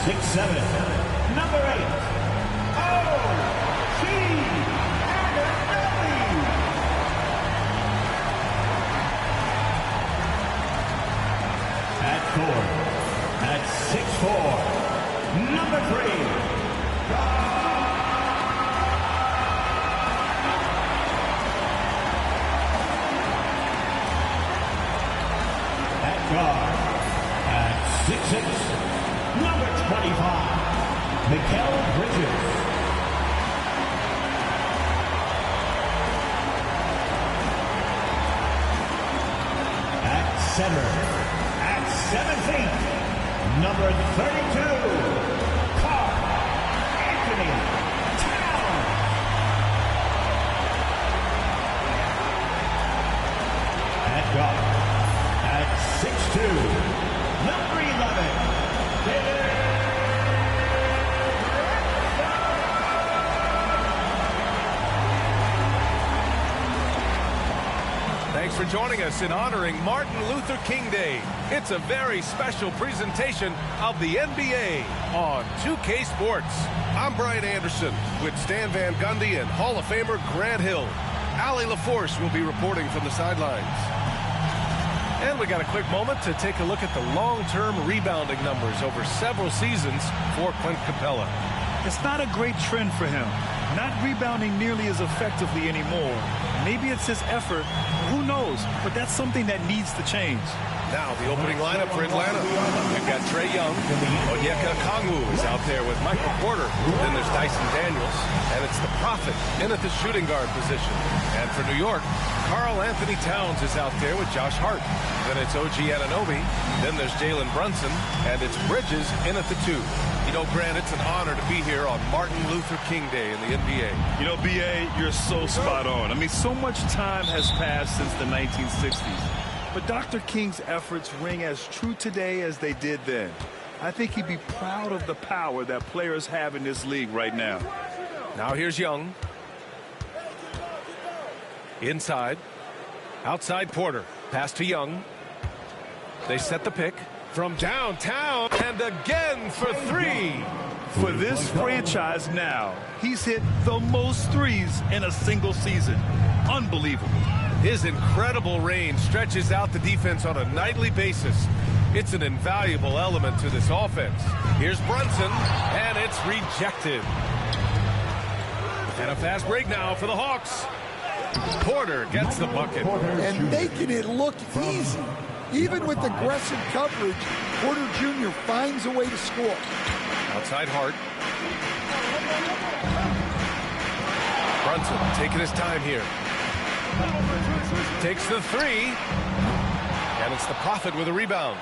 6'7", number 8, O.G. At 4, at 6'4", number 3, guard at 6'6", number 25, Mikal Bridges. At center, at 7 feet, number 32, Karl Anthony Towns. At guard, at 6'2", number 11, Thanks for joining us in honoring Martin Luther King Day. It's a very special presentation of the NBA on 2K Sports. I'm Brian Anderson with Stan Van Gundy and Hall of Famer Grant Hill. Allie LaForce will be reporting from the sidelines. And we got a quick moment to take a look at the long-term rebounding numbers over several seasons for Clint Capella. It's not a great trend for him. Not rebounding nearly as effectively anymore. Maybe it's his effort. Who knows? But that's something that needs to change. Now the opening lineup for Atlanta. We've got Trae Young. Onyeka Okongwu is out there with Michael Porter. Then there's Dyson Daniels. And it's the Prophet in at the shooting guard position. And for New York, Karl Anthony Towns is out there with Josh Hart. Then it's OG Anunoby. Then there's Jalen Brunson. And it's Bridges in at the 2. You know, Grant, it's an honor to be here on Martin Luther King Day in the NBA. You know, B.A., you're so spot on. I mean, so much time has passed since the 1960s. But Dr. King's efforts ring as true today as they did then. I think he'd be proud of the power that players have in this league right now. Now here's Young. Inside. Outside Porter. Pass to Young. They set the pick. From downtown, and again for 3. For this franchise now, he's hit the most threes in a single season. Unbelievable. His incredible range stretches out the defense on a nightly basis. It's an invaluable element to this offense. Here's Brunson, and it's rejected. And a fast break now for the Hawks. Porter gets the bucket. And making it look easy. Even with aggressive coverage, Porter Jr. finds a way to score. Outside Hart. Brunson taking his time here. Takes the 3. And it's the Prophet with a rebound.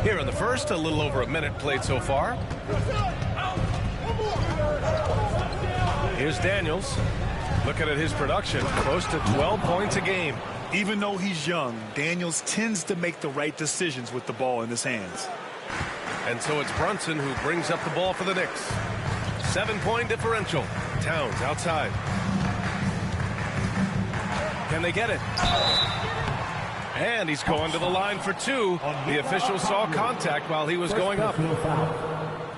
Here in the first, a little over a minute played so far. Here's Daniels. Looking at his production, close to 12 points a game. Even though he's young, Daniels tends to make the right decisions with the ball in his hands. And so it's Brunson who brings up the ball for the Knicks. 7-point differential. Towns outside. Can they get it? And he's going to the line for 2. The official saw contact while he was going up.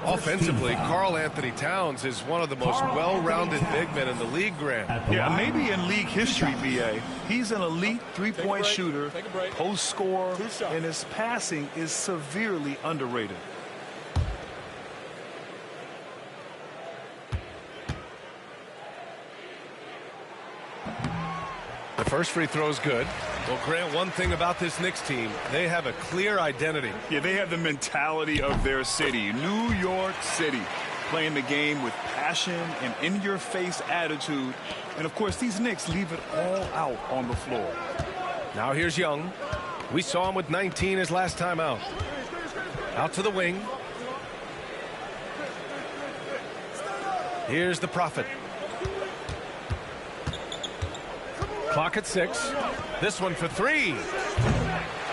Offensively, Karl Anthony Towns is one of the most well-rounded big men in the league, Grant. Yeah, maybe in league history, B.A. He's an elite three-point shooter, post scorer, and his passing is severely underrated. The first free throw is good. Well, Grant, one thing about this Knicks team, they have a clear identity. Yeah, they have the mentality of their city, New York City, playing the game with passion and in-your-face attitude. And, of course, these Knicks leave it all out on the floor. Now here's Young. We saw him with 19 his last time out. Out to the wing. Here's the Prophet. Clock at 6. This one for 3.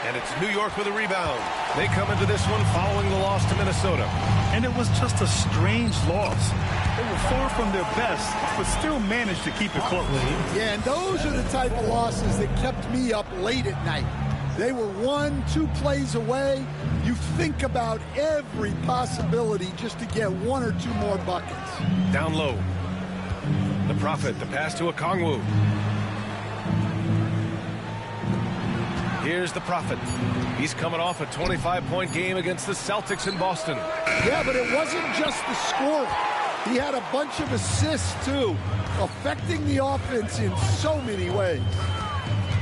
And it's New York with a rebound. They come into this one following the loss to Minnesota. And it was just a strange loss. They were far from their best, but still managed to keep it close. Yeah, and those are the type of losses that kept me up late at night. They were 1-2 plays away. You think about every possibility just to get 1 or 2 more buckets. Down low. The Prophet, the pass to Okongwu. Here's the Prophet. He's coming off a 25-point game against the Celtics in Boston. Yeah, but it wasn't just the scoring. He had a bunch of assists, too, affecting the offense in so many ways.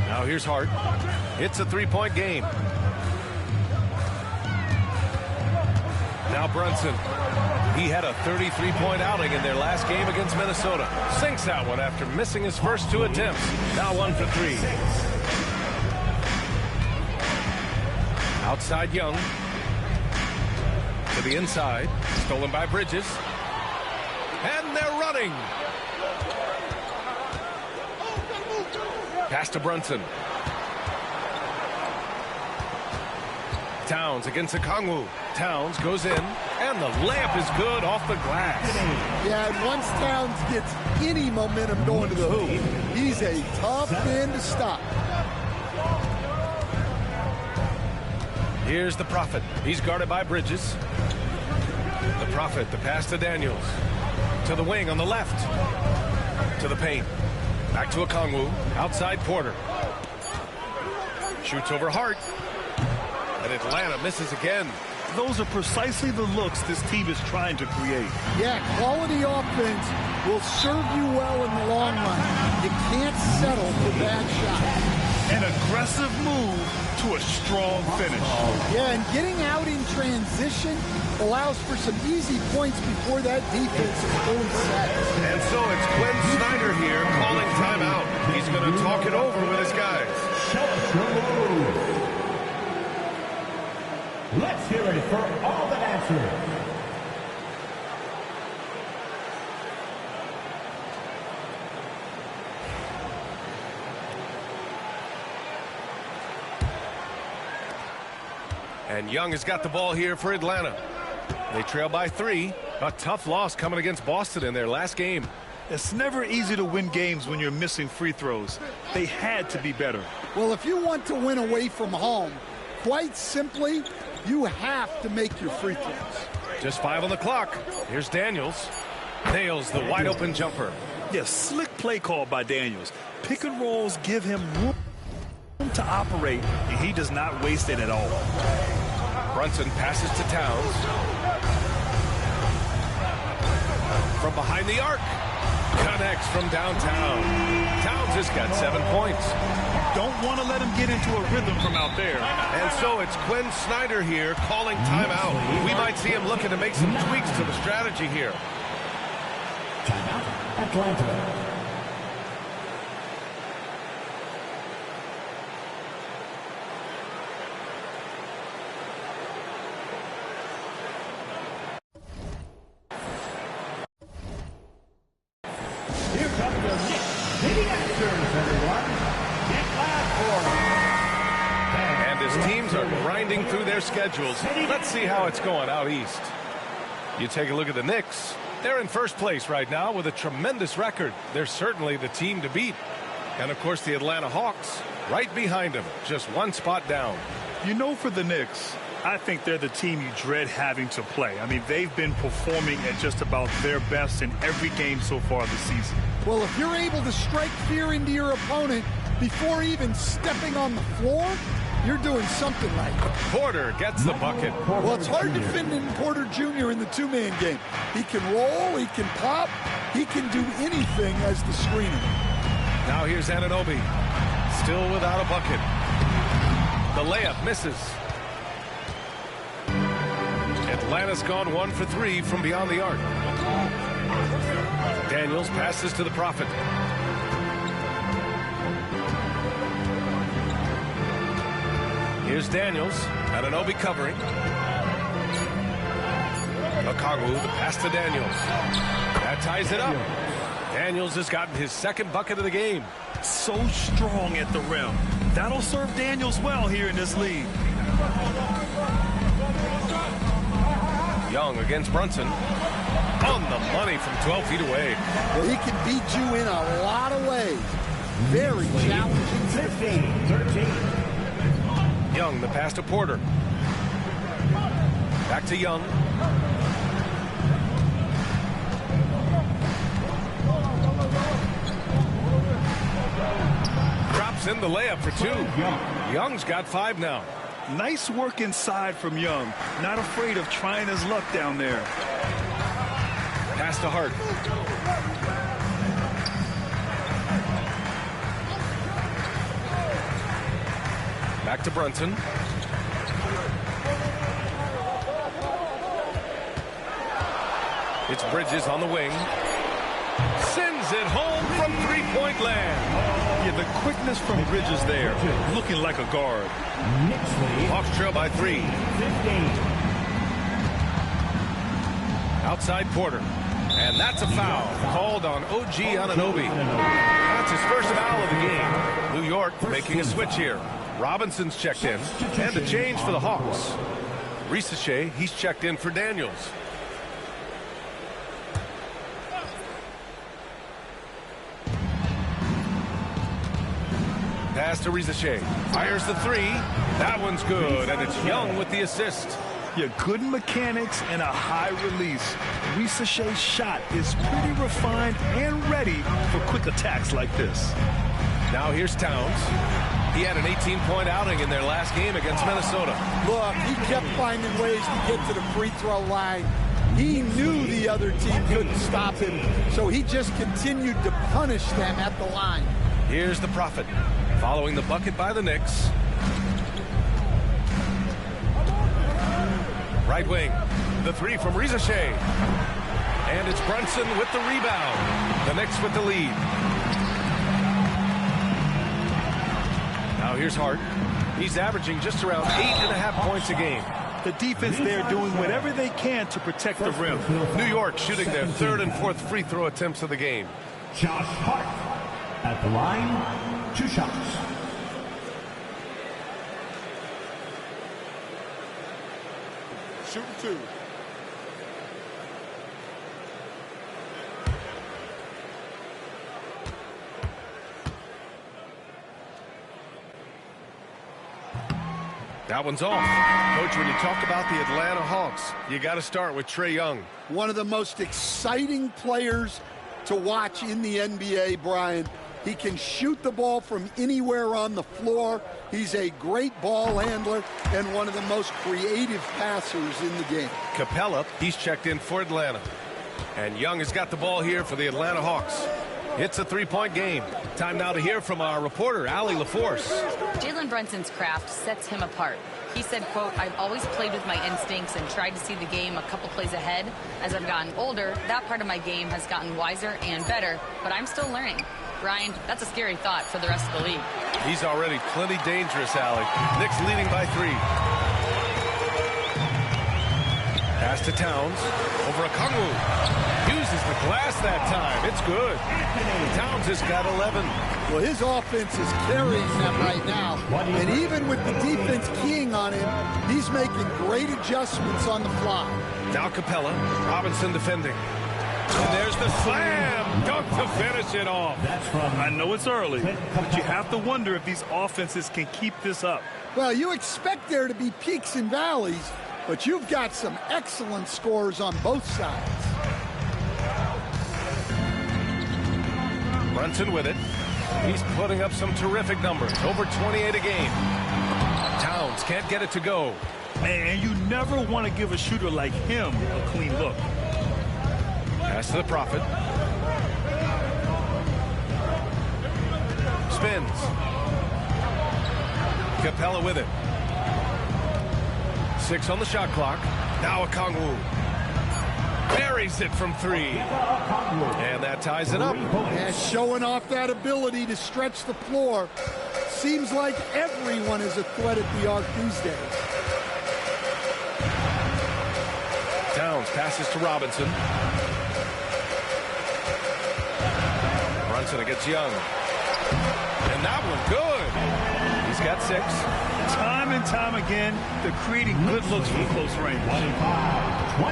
Now here's Hart. It's a 3-point game. Now Brunson. He had a 33-point outing in their last game against Minnesota. Sinks that one after missing his first 2 attempts. Now 1 for 3. Outside Young. To the inside. Stolen by Bridges. And they're running. Pass to Brunson. Towns against Okongwu. Towns goes in, and the layup is good off the glass. Yeah, and once Towns gets any momentum going to the hoop, he's a tough man to stop. Here's the Prophet. He's guarded by Bridges. The Prophet, the pass to Daniels. To the wing on the left. To the paint. Back to Okongwu. Outside Porter. Shoots over Hart. And Atlanta misses again. Those are precisely the looks this team is trying to create. Yeah, quality offense will serve you well in the long run. You can't settle for bad shots. An aggressive move to a strong finish. Yeah, and getting out in transition allows for some easy points before that defense is fully set. And so it's Quinn Snyder here calling timeout. He's going to talk it over with his guys. Let's hear it for all the answers. And Young has got the ball here for Atlanta. They trail by 3. A tough loss coming against Boston in their last game. It's never easy to win games when you're missing free throws. They had to be better. Well, if you want to win away from home, quite simply, you have to make your free throws. Just 5 on the clock. Here's Daniels. Nails the wide open jumper. Yes, slick play call by Daniels. Pick and rolls give him room to operate, and he does not waste it at all. Brunson passes to Towns. From behind the arc. Connects from downtown. Towns has got 7 points. Don't want to let him get into a rhythm from out there. And so it's Quinn Snyder here calling timeout. We might see him looking to make some tweaks to the strategy here. Timeout, Atlanta. Here comes the Knicks hitting answers, everyone. Get loud for them. And his teams are grinding through their schedules. Let's see how it's going out east. You take a look at the Knicks. They're in first place right now with a tremendous record. They're certainly the team to beat. And, of course, the Atlanta Hawks right behind them, just 1 spot down. You know, for the Knicks, I think they're the team you dread having to play. I mean, they've been performing at just about their best in every game so far this season. Well, if you're able to strike fear into your opponent before even stepping on the floor, you're doing something right. Porter gets the bucket. Well, it's hard defending Porter Jr. in the 2-man game. He can roll, he can pop, he can do anything as the screener. Now here's Anunoby. Still without a bucket. The layup misses. Atlanta's gone 1 for 3 from beyond the arc. Daniels passes to the Prophet. Here's Daniels. Anunoby covering. Okongwu, the pass to Daniels. That ties it up. Daniels has gotten his 2nd bucket of the game. So strong at the rim. That'll serve Daniels well here in this league. Young against Brunson. On the money from 12 feet away. Well, he can beat you in a lot of ways. Very challenging. 15-13. Young, the pass to Porter. Back to Young. Drops in the layup for 2. Young's got 5 now. Nice work inside from Young. Not afraid of trying his luck down there. Pass to Hart. Back to Brunson. It's Bridges on the wing. Sends it home from three-point land. Yeah, the quickness from Bridges there. Looking like a guard. Hawks trail by 3. 15. Outside Porter. And that's a foul called on OG Anunoby. That's his first foul of the game. New York making a switch here. Robinson's checked in. And a change for the Hawks. Risache, he's checked in for Daniels. Pass to Risache. Fires the 3. That one's good. And it's Young with the assist. Yeah, good mechanics and a high release. Risache's shot is pretty refined and ready for quick attacks like this. Now here's Towns. He had an 18-point outing in their last game against Minnesota. Look, he kept finding ways to get to the free throw line. He knew the other team couldn't stop him, so he just continued to punish them at the line. Here's the Prophet, following the bucket by the Knicks. Right wing, the 3 from Risache. And it's Brunson with the rebound. The Knicks with the lead. Now here's Hart. He's averaging just around 8.5 points a game. The defense there doing whatever they can to protect the rim. New York shooting their 3rd and 4th free throw attempts of the game. Josh Hart at the line, 2 shots. Shooting 2. That one's off. Coach, when you talk about the Atlanta Hawks, you got to start with Trae Young. One of the most exciting players to watch in the NBA, Brian. He can shoot the ball from anywhere on the floor. He's a great ball handler and one of the most creative passers in the game. Capella, he's checked in for Atlanta. And Young has got the ball here for the Atlanta Hawks. It's a 3-point game. Time now to hear from our reporter, Allie LaForce. Jalen Brunson's craft sets him apart. He said, quote, "I've always played with my instincts and tried to see the game a couple plays ahead. As I've gotten older, that part of my game has gotten wiser and better, but I'm still learning." Brian, that's a scary thought for the rest of the league. He's already plenty dangerous, Allie. Knicks leading by 3. Pass to Towns. Over a Kongwu. Uses the glass that time. It's good. Towns has got 11. Well, his offense is carrying them right now. And even with the defense keying on him, he's making great adjustments on the fly. Now Capella. Robinson defending. And there's the slam dunk to finish it off. I know it's early, but you have to wonder if these offenses can keep this up. Well, you expect there to be peaks and valleys, but you've got some excellent scores on both sides. Brunson with it. He's putting up some terrific numbers. Over 28 a game. Towns can't get it to go. And you never want to give a shooter like him a clean look. Pass to the Prophet. Spins. Capella with it. 6 on the shot clock. Now a Kongwu. Buries it from 3. And that ties it up. Yeah, showing off that ability to stretch the floor. Seems like everyone is a threat at the arc these days. Towns passes to Robinson. Brunson against Young. And that one good. He's got 6. Time and time again, they're creating good looks from close range.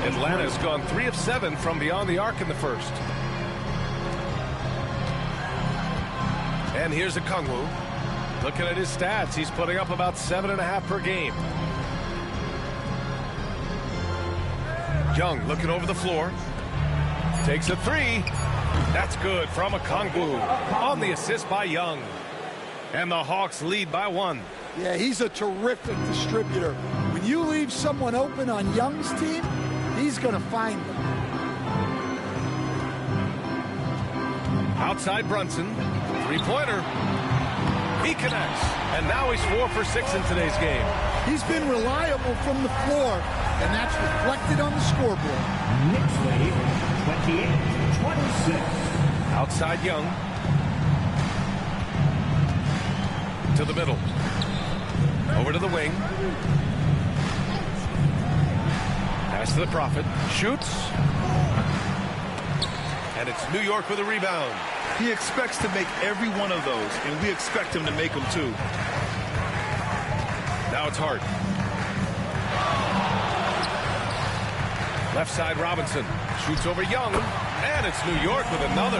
Atlanta's gone 3 of 7 from beyond the arc in the first. And here's a Kongwu. Looking at his stats, he's putting up about 7.5 per game. Young looking over the floor. Takes a three. That's good from Okongwu on the assist by Young. And the Hawks lead by 1. Yeah, he's a terrific distributor. When you leave someone open on Young's team, he's going to find them. Outside Brunson. Three-pointer. He connects. And now he's 4 for 6 in today's game. He's been reliable from the floor, and that's reflected on the scoreboard. Knicks lead 28-26. Outside Young. To the middle. Over to the wing. Pass to the Prophet. Shoots. And it's New York with a rebound. He expects to make every one of those, and we expect him to make them too. Now it's Hart. Left side Robinson. Shoots over Young. And it's New York with another.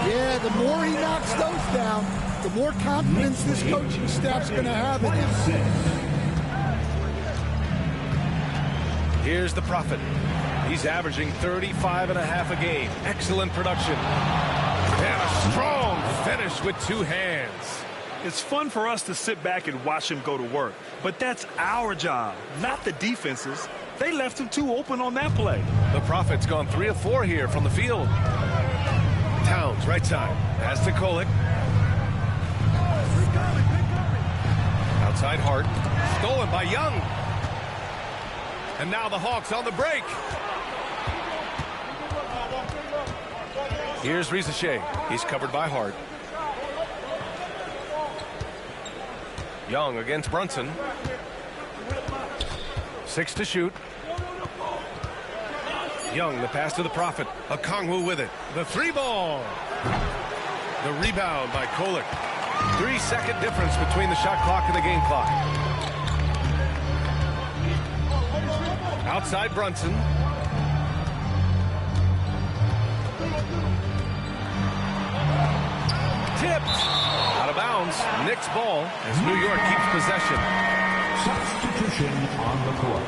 Yeah, the more he knocks those down, the more confidence this coaching staff's going to have in him. Here's the Prophet. He's averaging 35.5 a game. Excellent production. And a strong finish with 2 hands. It's fun for us to sit back and watch him go to work, but that's our job, not the defense's. They left him too open on that play. The Prophet's gone 3 of 4 here from the field. Towns, right side. Pass to Kolek. Outside Hart. Stolen by Young. And now the Hawks on the break. Here's Rizachet. He's covered by Hart. Young against Brunson. 6 to shoot. Young, the pass to the Prophet. Okongwu with it. The 3-ball. The rebound by Kolek. 3-second difference between the shot clock and the game clock. Outside Brunson. Tipped. Out of bounds. Knicks ball as New York keeps possession. Substitution on the court.